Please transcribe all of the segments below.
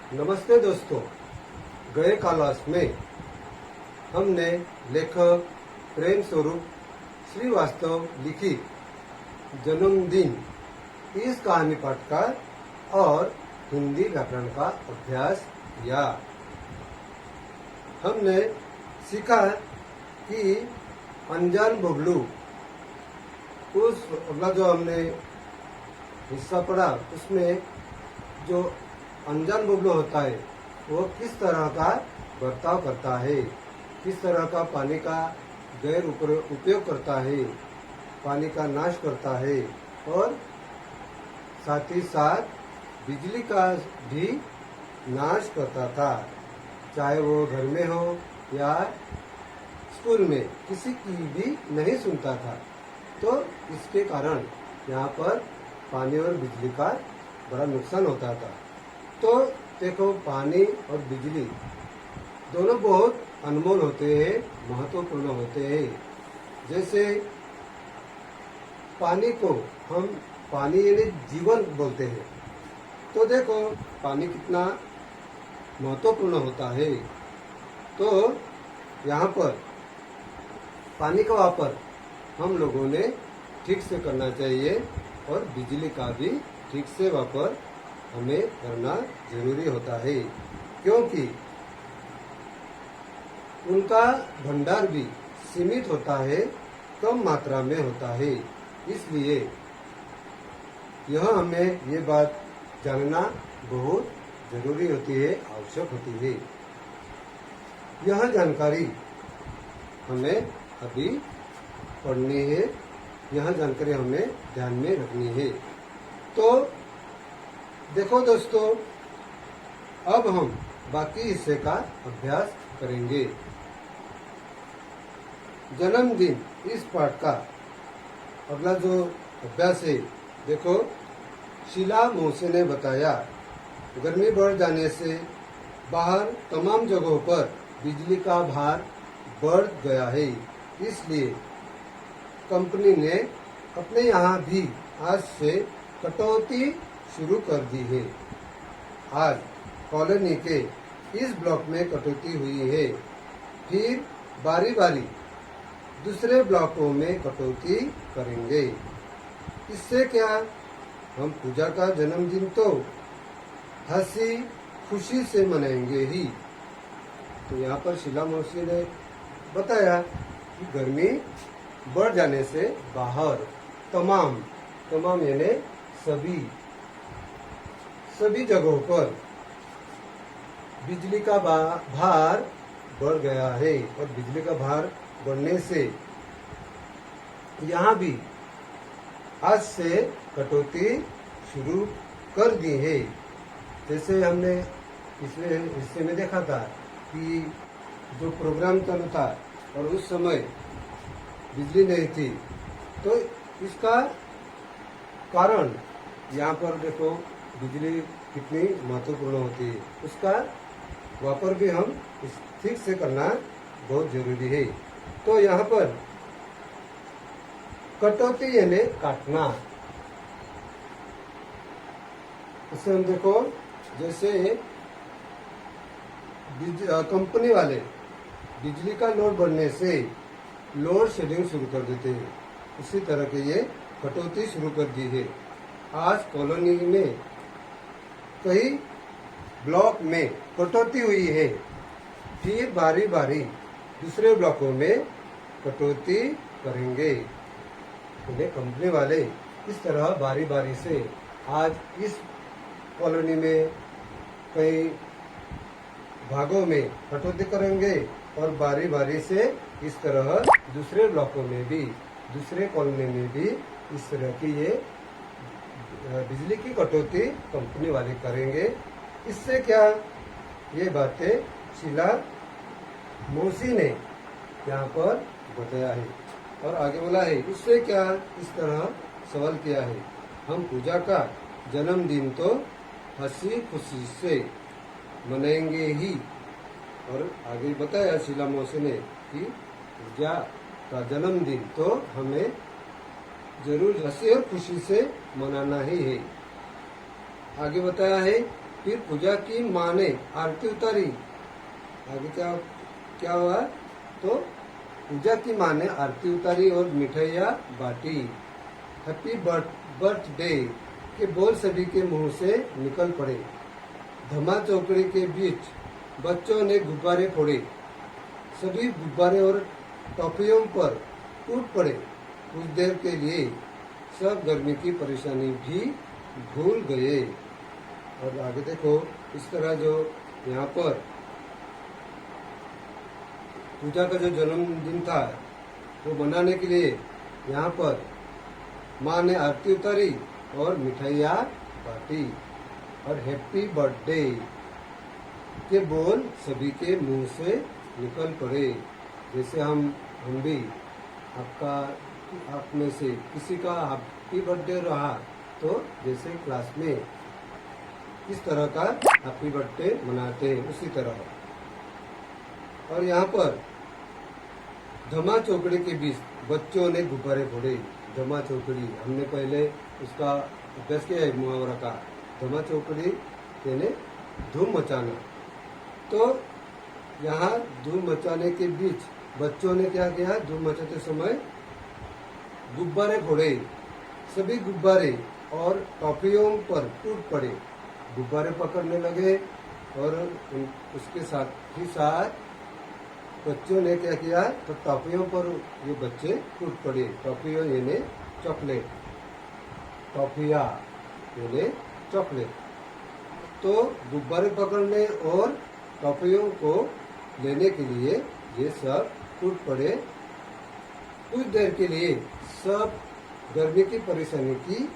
नमस्ते दोस्तों, गए क्लास में हमने लेखक प्रेम स्वरूप श्रीवास्तव लिखित जन्मदिन इस कहानी पाठ का और हिंदी व्याकरण का अभ्यास किया। हमने सीखा कि अनजान बबलू उस अगला जो हमने हिस्सा पढ़ा उसमें जो अनजान बबलू होता है वो किस तरह का बर्ताव करता है, किस तरह का पानी का गैर उपयोग करता है, पानी का नाश करता है और साथ ही साथ बिजली का भी नाश करता था, चाहे वो घर में हो या स्कूल में, किसी की भी नहीं सुनता था। तो इसके कारण यहाँ पर पानी और बिजली का बड़ा नुकसान होता था। तो देखो, पानी और बिजली दोनों बहुत अनमोल होते हैं, महत्वपूर्ण होते हैं। जैसे पानी को हम पानी यानी जीवन बोलते हैं, तो देखो पानी कितना महत्वपूर्ण होता है। तो यहाँ पर पानी का वापर हम लोगों ने ठीक से करना चाहिए और बिजली का भी ठीक से वापर हमें करना जरूरी होता है, क्योंकि उनका भंडार भी सीमित होता है, कम मात्रा में होता है। इसलिए यह हमें ये बात जानना बहुत जरूरी होती है, आवश्यक होती है। यह जानकारी हमें अभी पढ़नी है, यह जानकारी हमें ध्यान में रखनी है। तो देखो दोस्तों, अब हम बाकी हिस्से का अभ्यास करेंगे। जन्मदिन इस पाठ का अगला जो अभ्यास है, देखो शीला मौसी ने बताया, गर्मी बढ़ जाने से बाहर तमाम जगहों पर बिजली का भार बढ़ गया है, इसलिए कंपनी ने अपने यहाँ भी आज से कटौती शुरू कर दी है। आज कॉलोनी के इस ब्लॉक में कटौती हुई है, फिर बारी बारी दूसरे ब्लॉकों में कटौती करेंगे। इससे क्या, हम पूजा का जन्मदिन तो हंसी खुशी से मनाएंगे ही। तो यहाँ पर शीला मौसी ने बताया कि गर्मी बढ़ जाने से बाहर तमाम यानी सभी जगहों पर बिजली का भार बढ़ गया है और बिजली का भार बढ़ने से यहाँ भी आज से कटौती शुरू कर दी है। जैसे हमने पिछले हिस्से में देखा था कि जो प्रोग्राम चालू था और उस समय बिजली नहीं थी, तो इसका कारण यहाँ पर देखो बिजली कितनी महत्वपूर्ण होती है, उसका वापर भी हम ठीक से करना बहुत जरूरी है। तो यहाँ पर कटौती यानी काटना, इसे हम देखो जैसे कंपनी वाले बिजली का लोड बढ़ने से लोड शेडिंग शुरू कर देते हैं, उसी तरह के ये कटौती शुरू कर दी है। आज कॉलोनी में कई ब्लॉक में कटौती हुई है, फिर बारी बारी दूसरे ब्लॉकों में कटौती करेंगे। उन्हें कंपनी वाले इस तरह बारी बारी से आज इस कॉलोनी में कई भागों में कटौती करेंगे और बारी बारी से इस तरह दूसरे ब्लॉकों में भी, दूसरे कॉलोनी में भी इस तरह की ये बिजली की कटौती कंपनी वाले करेंगे। इससे क्या, ये बातें शीला मौसी ने यहाँ पर बताया है और आगे बोला है। इससे क्या, इस तरह सवाल किया है, हम पूजा का जन्मदिन तो हंसी खुशी से मनाएंगे ही। और आगे बताया शीला मौसी ने कि पूजा का जन्मदिन तो हमें जरूर हंसी और खुशी से मनाना ही है। आगे बताया है फिर पूजा की माँ ने आरती उतारी। आगे क्या क्या हुआ? तो पूजा की माँ ने आरती उतारी और मिठाइयाँ बांटी। हैप्पी बर्थडे के बोल सभी के मुंह से निकल पड़े। धमा चौकड़ी के बीच बच्चों ने गुब्बारे फोड़े। सभी गुब्बारे और टॉफियों पर टूट पड़े। कुछ देर के लिए सब गर्मी की परेशानी भी भूल गए। और आगे देखो, इस तरह जो यहाँ पर पूजा का जो जन्मदिन था वो मनाने के लिए यहाँ पर माँ ने आरती उतारी और मिठाइयाँ बांटी और हैप्पी बर्थडे के बोल सभी के मुंह से निकल पड़े। जैसे हम भी आप में से किसी का हैप्पी बर्थडे रहा तो जैसे क्लास में इस तरह का हैप्पी बर्थडे मनाते हैं उसी तरह। और यहाँ पर धमा चौकड़ी के बीच बच्चों ने गुब्बारे फोड़े। धमा चौकड़ी हमने पहले उसका अभ्यास किया है, मुहावरा का। धमा चौकड़ी यानी धूम मचाना। तो यहाँ धूम मचाने के बीच बच्चों ने क्या किया? धूम मचाते समय गुब्बारे फोड़े। सभी गुब्बारे और टॉफियों पर टूट पड़े। गुब्बारे पकड़ने लगे और उसके साथ ही साथ बच्चों ने क्या किया? तो टॉफियों पर ये बच्चे टूट पड़े। टॉफियों यानी चॉकलेट, टॉफिया यानी चॉकलेट। तो गुब्बारे पकड़ने और टॉफियों को लेने के लिए ये सब टूट पड़े। कुछ देर के लिए सब गर्मी की परेशानी की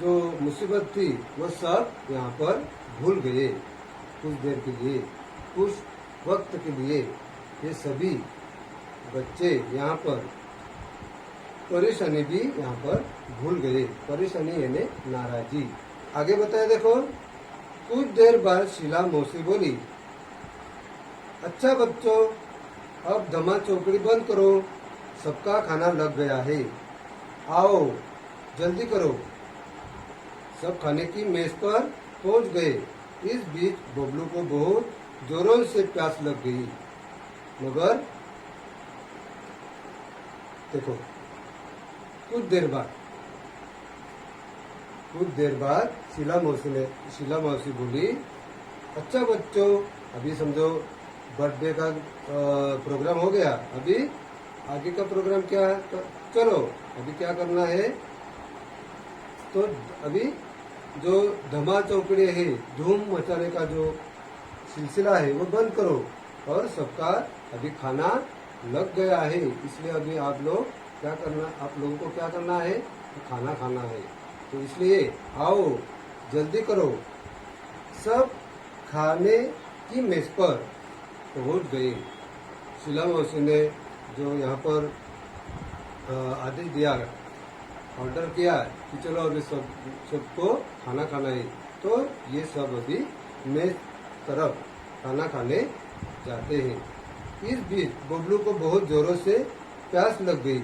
जो मुसीबत थी वो सब यहाँ पर भूल गए। कुछ देर के लिए, कुछ वक्त के लिए ये सभी बच्चे यहाँ पर परेशानी भी यहाँ पर भूल गए। परेशानी यानी नाराजी। आगे बताया देखो, कुछ देर बाद शीला मौसी बोली, अच्छा बच्चों, अब धमा चौकड़ी बंद करो, सबका खाना लग गया है, आओ जल्दी करो। सब खाने की मेज पर पहुंच गए। इस बीच बबलू को बहुत जोरों से प्यास लग गई। मगर देखो, कुछ देर बाद शीला मौसी बोली, अच्छा बच्चों, अभी समझो बर्थडे का प्रोग्राम हो गया, अभी आगे का प्रोग्राम क्या है? तो चलो अभी क्या करना है? तो अभी जो धमा चौकड़ी है, धूम मचाने का जो सिलसिला है वो बंद करो और सबका अभी खाना लग गया है, इसलिए अभी आप लोगों को क्या करना है? तो खाना खाना है। तो इसलिए आओ जल्दी करो। सब खाने की मेज पर पहुंच गए। शीला मौसी ने जो यहाँ पर आदेश दिया, ऑर्डर किया कि चलो अभी सबको खाना खाना है, तो ये सब अभी मेज तरफ खाना खाने जाते हैं। इस बीच बबलू को बहुत जोरों से प्यास लग गई,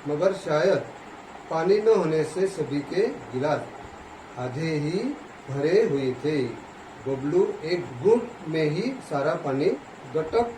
मगर शायद पानी न होने से सभी के गिलास आधे ही भरे हुए थे। बबलू एक घूंट में ही सारा पानी गटक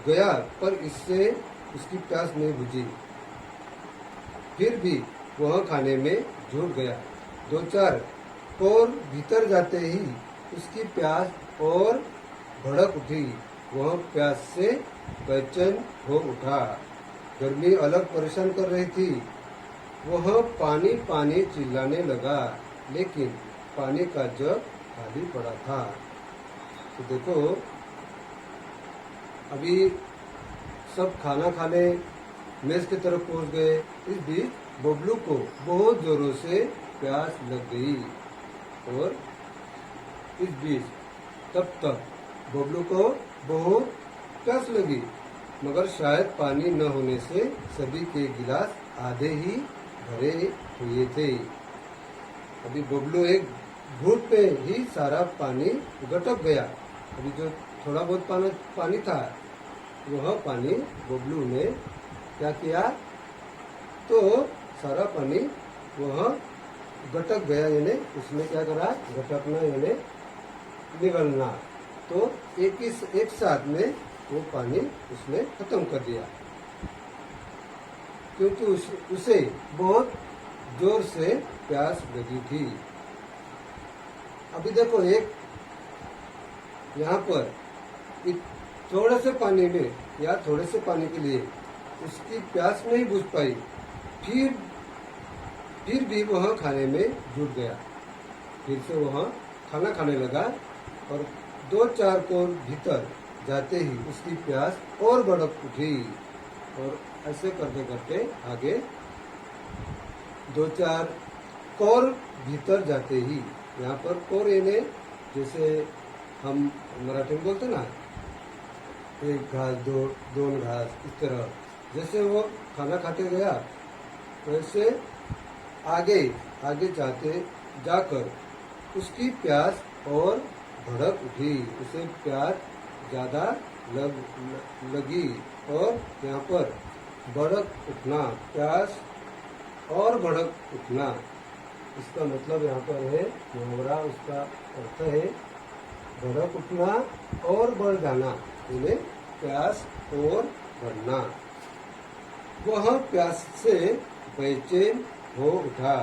गया, पर इससे उसकी प्यास नहीं बुझी। फिर भी वह खाने में जुट गया। 2-4 कौर भीतर जाते ही उसकी प्यास और भड़क उठी। वह प्यास से बेचैन हो उठा। गर्मी अलग परेशान कर रही थी। वह पानी पानी चिल्लाने लगा, लेकिन पानी का जग खाली पड़ा था। तो देखो, अभी सब खाना खाने मेज की तरफ पहुंच गए। इस बीच बबलू को बहुत जोरों से प्यास लग गई और इस बीच तब तक बबलू को बहुत प्यास लगी, मगर शायद पानी न होने से सभी के गिलास आधे ही भरे हुए थे। अभी बबलू एक घूंट में ही सारा पानी गटक गया। अभी जो थोड़ा बहुत पानी था, वह पानी बबलू ने क्या किया? तो सारा पानी वह घटक गया, यानी उसने क्या करा, घटकना यानी निगलना। तो एक साथ में वो पानी उसने खत्म कर दिया, क्योंकि उसे बहुत जोर से प्यास लगी थी। अभी देखो, एक यहाँ पर थोड़े से पानी में या थोड़े से पानी के लिए उसकी प्यास नहीं बुझ पाई, फिर भी वह खाने में जुट गया। फिर से वह खाना खाने लगा और 2-4 कोर भीतर जाते ही उसकी प्यास और भड़क उठी। और ऐसे करते करते आगे 2-4 कोर भीतर जाते ही, यहाँ पर कोर यानी जैसे हम मराठी में बोलते ना, एक घास दोन घास, इस तरह जैसे वो खाना खाते गया वैसे आगे जाकर उसकी प्यास और भड़क उठी, उसे प्यास ज्यादा लगी। और यहाँ पर भड़क उठना, प्यास और भड़क उठना, इसका मतलब यहाँ पर है मुहावरा, उसका अर्थ है भड़क उठना और बढ़ जाना, यानी प्यास और बढ़ना। वह प्यास से बेचैन हो उठा।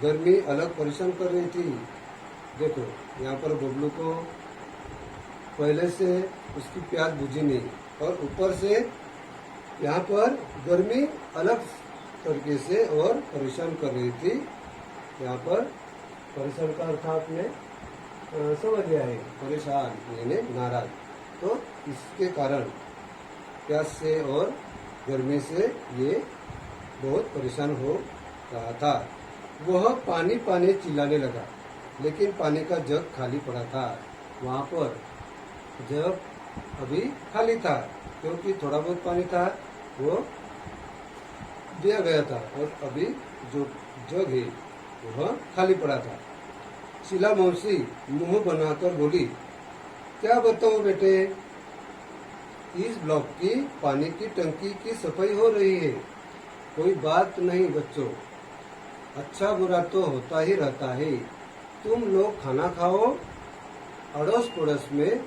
गर्मी अलग परेशान कर रही थी। देखो, यहाँ पर बबलू को पहले से उसकी प्यास बुझी नहीं, और ऊपर से यहाँ पर गर्मी अलग तरीके से और परेशान कर रही थी। यहाँ पर परेशान का अर्थ आपने समझ गया है, परेशान यानी नाराज। तो इसके कारण प्यास से और गर्मी से ये बहुत परेशान हो रहा था। वह पानी पानी चिल्लाने लगा, लेकिन पानी का जग खाली पड़ा था। वहाँ पर जग अभी खाली था, क्योंकि थोड़ा बहुत पानी था वो दिया गया था, और अभी जो जग है वह खाली पड़ा था। शीला मौसी मुंह बनाकर बोली, क्या बताऊं बेटे, इस ब्लॉक की पानी की टंकी की सफाई हो रही है। कोई बात नहीं बच्चों, अच्छा बुरा तो होता ही रहता है। तुम लोग खाना खाओ, अड़ोस पड़ोस में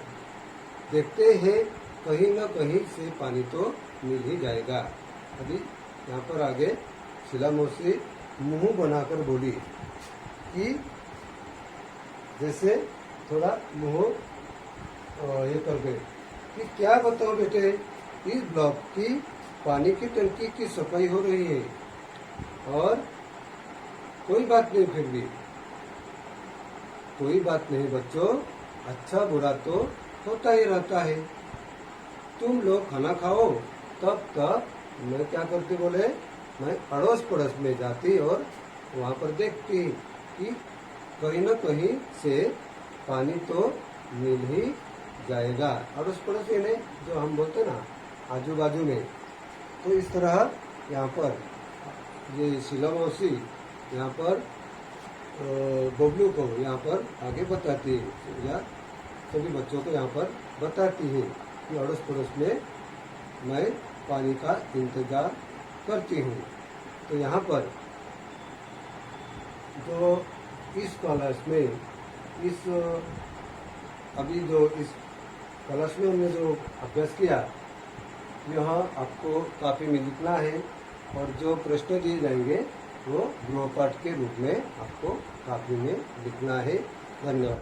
देखते हैं कहीं न कहीं से पानी तो मिल ही जाएगा। अभी यहाँ पर आगे शीला मौसी मुंह बनाकर बोली कि जैसे थोड़ा मुंह ये कर गए कि क्या बताओ बेटे, इस ब्लॉक की पानी की टंकी की सफाई हो रही है, और कोई बात नहीं, फिर भी कोई बात नहीं बच्चों, अच्छा बुरा तो होता ही रहता है। तुम लोग खाना खाओ, तब तक मैं क्या करती बोले, मैं अड़ोस पड़ोस में जाती और वहाँ पर देखती कि कहीं न कहीं से पानी तो मिल ही जाएगा। अड़ोस पड़ोस यानी जो हम बोलते ना आजू बाजू में। तो इस तरह यहाँ पर ये शीला मौसी यहाँ पर बबलू को यहाँ पर आगे बताती है, या सभी बच्चों को यहाँ पर बताती है कि अड़ोस पड़ोस में मैं पानी का इंतजार करती हूँ। तो यहाँ पर जो इस क्लास में अभी जो इस क्लास में हमने जो अभ्यास किया, यह आपको काफी में लिखना है, और जो प्रश्न दिए जाएंगे वो गृहपाठ के रूप में आपको काफी में लिखना है। धन्यवाद।